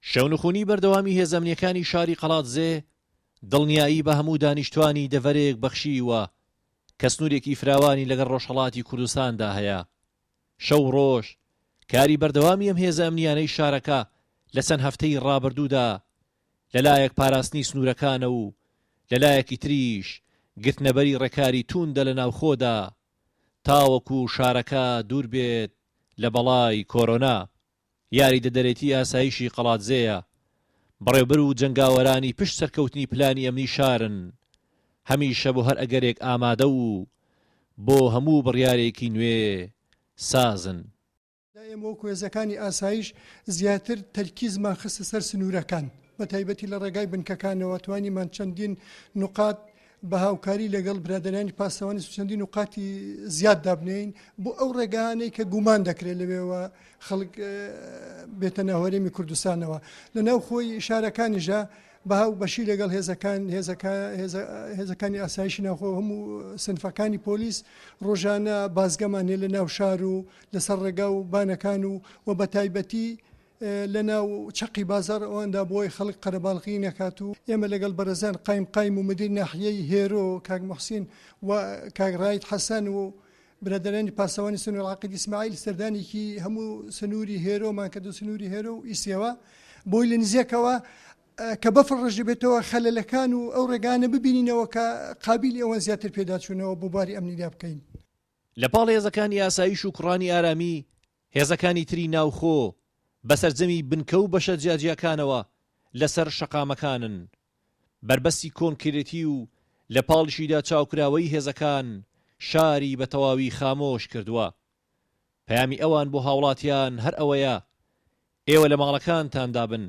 شەونخوونی بەردەوامی هێزەمنیەکانی شاری قەڵاتزێ دڵنیایی بە هەموو دانیشتوانی دەڤەرێک بەخشیوە کە سنوورێکی فراوانی لەگەڵ ڕۆژهەڵاتی کوردستاندا هەیە. شەو ڕۆژ کاری بەردەوامی ئەم هێزە ئەمنیانەی شارەکە لە چەند هەفتەی ڕابردوودا لەلایەک پاراستنی سنوورەکانە و لەلایەکی تریش گرتنەبەری ڕێکاری توندە لە ناوخۆدا تاوەکو شارەکە دوور بێت لە بەڵای کۆرۆنا. یاری دەدەرێتی ئاسایشی قەڵاتزێیە بەڕێوەبەر و جەنگاوەرانی پشت سەرکەوتنی پلانی ئەمنی شارن هەمیشە بۆ هەر ئەگەرێک ئامادە و بۆ هەموو بڕیارێکی نوێ سازن. ئێمە وەکو هێزەکانی ئاسایش زیاتر تەرکیزمان خستە سەر سنوورەکان بە تایبەتی لە ڕێگای بنکەکانەوە توانیمان چەندین نقاط بە هاوکاری لەگەڵ برادرانی پاسەوانی چەندین نقاتی زیاد دابنین بۆ ئەو ڕێگانەی کە گومان دەکرێت لەوێەوە خەڵک بێتە ناوەرێمی کوردستانەوە لە ناو خۆی شارەکانیژە بەهاو بەشی لەگەڵ هێزەکانی ئاسایشی ناوخۆ هەموو سنفەکانی پۆلیس ڕۆژانە بازگەمان هەیە لە ناو شار و لەسەر ڕێگا و بانەکان و بە تایبەتی لە ناو چەقی بازار ئەوەندا بۆی خەڵک قەرەباڵغی نەکات و ئێمە لەگەڵ بەرەزان قایم و مدیر ناحیەی هێرۆ کاک محسین و کاک ڕایت حەسەن و برادرانی پاسەوانی سنوور عاقید ئیسماعیل سەردانێکی هەموو سنووری هێرۆمان کە دو سنووری هێرۆ و ئیسیەوە بۆی لە نزیەکەوە کە بەفر ڕژ بێتەوە خەلەلەکان و ئەو ڕێگانە ببینینەوە کە قابلی ئەوەن زیاتر پێداچوونەوە بۆ باری ئەمنیدا بکەین. لە پاڵ هێزەکانی ئاسایش و کوڕانی ئارامی هێزەکانی تری ناوخۆ بەسەرجەمی بنکە و بەشە جیاجیەکانەوە لەسەر شەقامەکانن. بربەستی کۆنکرێتی و لە پاڵشیدا چاوکراوەی هێزەکان شاری بە تەواوی خامۆش کردووە. پەیامی ئەوان بۆ هاوڵاتیان هەر ئەوەیە ئێوە لە ماڵەکانتان دابن،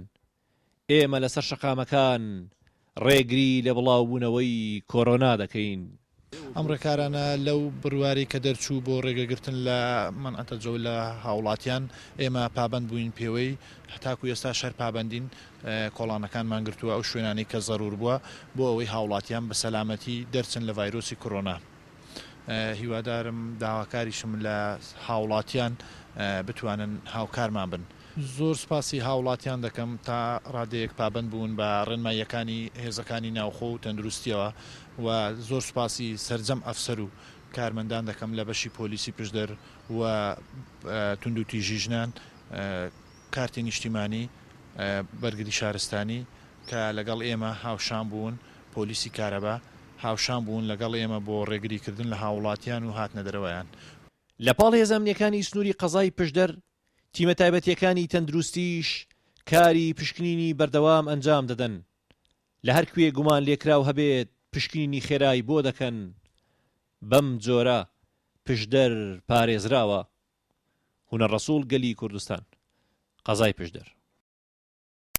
ئێمە لەسەر شەقامەکان ڕێگری لە بڵاوبوونەوەی کۆرۆنا دەکەین. ئەم ڕێکارانە لەو بڕواری کە دەرچوو بۆ ڕێگەگرتن لە منعەتە جەو لە هاوڵاتیان ئێمە پابند بووین پێوەی هەتاکو ئێستا شەر پابندین کۆڵانەکانمان گرتووە ئەو شوێنانی کە زەرور بووە بۆ ئەوەی هاوڵاتیان بە سەلامەتی دەرچن لە ڤایرۆسی کۆرۆنا. هیوادارم داواکاریشم لە هاوڵاتیان بتوانن هاوکارمان بن. زۆر سپاسی هاوڵاتیان دەکەم تا ڕادەیەک پابند بوون بە ڕێنماییەکانی هێزەکانی ناوخۆ و تەندروستیەوە و زۆر سپاسی سەرجەم ئەفسەر و کارمەندان دەکەم لە بەشی پۆلیسی پشدەر و تونند و تیژیژنان کارتی نیشتیمانی بەرگری شارستانی کە لەگەڵ ئێمە هاوشان بوون پۆلیسی کارەبا هاوشان بوون لەگەڵ ئێمە بۆ ڕێگریکردن لە هاوڵاتیان و هاتنە دەرەوەیان. لە پاڵ هێزەمنیەکانی سنووری قەزای پشدەر تیمە تایبەتیەکانی تەندروستیش کاری پشکنینی بەردەوام ئەنجام دەدەن. لە هەر کوێ گومان لێکراو هەبێت پشکنینی خێرایی بۆ دەکەن. بەم جۆرە پشدەر پارێزراوە. هونەر ڕەسوڵ گەلی کوردستان قەزای پشدەر.